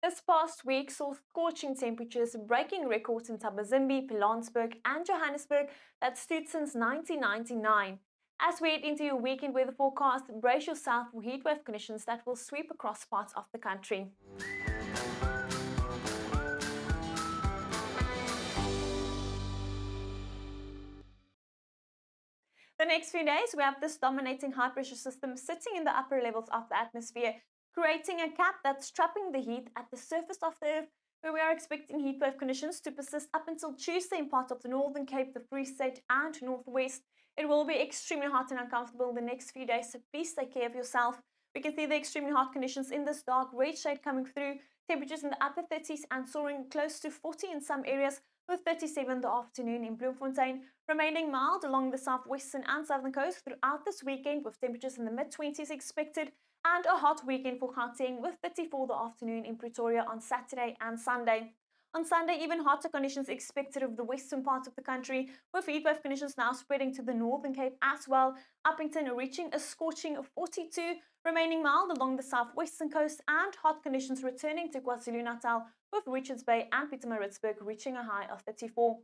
This past week saw scorching temperatures breaking records in Tabazimbi, Pilanesberg, and Johannesburg that stood since 1999. As we head into your weekend weather forecast, brace yourself for heatwave conditions that will sweep across parts of the country. The next few days, we have this dominating high pressure system sitting in the upper levels of the atmosphere, creating a cap that's trapping the heat at the surface of the earth, where we are expecting heatwave conditions to persist up until Tuesday in parts of the Northern Cape, the Free State, and Northwest. It will be extremely hot and uncomfortable the next few days, so please take care of yourself. We can see the extremely hot conditions in this dark red shade coming through, temperatures in the upper 30s and soaring close to 40 in some areas, with 37 in the afternoon in Bloemfontein, remaining mild along the southwestern and southern coast throughout this weekend, with temperatures in the mid-20s expected, and a hot weekend for Gauteng with 34 the afternoon in Pretoria on Saturday and Sunday. On Sunday, even hotter conditions expected over the western parts of the country, with heatwave conditions now spreading to the Northern Cape as well, Uppington reaching a scorching of 42, remaining mild along the southwestern coast, and hot conditions returning to KwaZulu-Natal, with Richards Bay and Pietermaritzburg reaching a high of 34.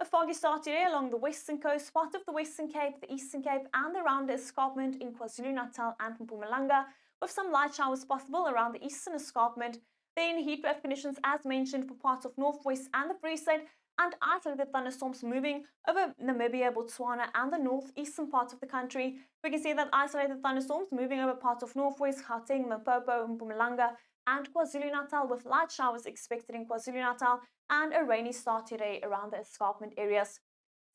A foggy start today along the western coast, part of the Western Cape, the Eastern Cape, and around the escarpment in KwaZulu-Natal and Mpumalanga, with some light showers possible around the eastern escarpment. Then heatwave conditions as mentioned for parts of Northwest and the Free State, and isolated thunderstorms moving over Namibia, Botswana, and the northeastern parts of the country. We can see that isolated thunderstorms moving over parts of Northwest, Gauteng, Limpopo, Mpumalanga, and KwaZulu-Natal, with light showers expected in KwaZulu-Natal and a rainy start today around the escarpment areas.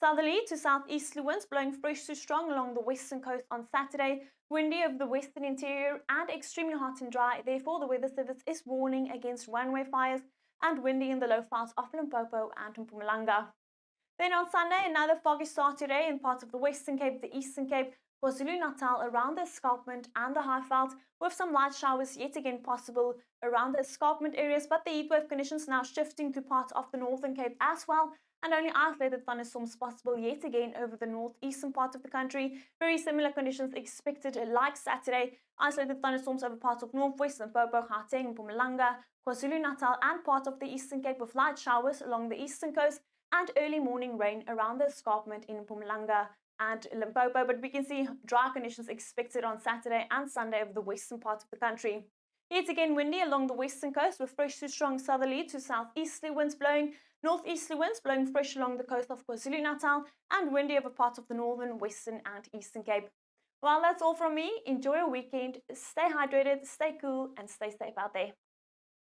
Southerly to southeasterly winds blowing fresh to strong along the western coast on Saturday, windy over the western interior and extremely hot and dry. Therefore, the Weather Service is warning against runway fires and windy in the Lowveld of Limpopo and Mpumalanga. Then on Sunday, another foggy start today in parts of the Western Cape, the Eastern Cape, KwaZulu-Natal around the escarpment and the Highveld, with some light showers yet again possible around the escarpment areas, but the heatwave conditions now shifting to parts of the Northern Cape as well, and only isolated thunderstorms possible yet again over the northeastern part of the country. Very similar conditions expected like Saturday. Isolated thunderstorms over parts of Northwest, Limpopo, Gauteng, Mpumalanga, KwaZulu-Natal, and part of the Eastern Cape, with light showers along the eastern coast and early morning rain around the escarpment in Mpumalanga and Limpopo, but we can see dry conditions expected on Saturday and Sunday over the western part of the country. Yet again windy along the western coast, with fresh to strong southerly to southeasterly winds blowing, northeasterly winds blowing fresh along the coast of KwaZulu-Natal, and windy over parts of the northern, western and eastern Cape. Well, that's all from me. Enjoy your weekend, stay hydrated, stay cool, and stay safe out there.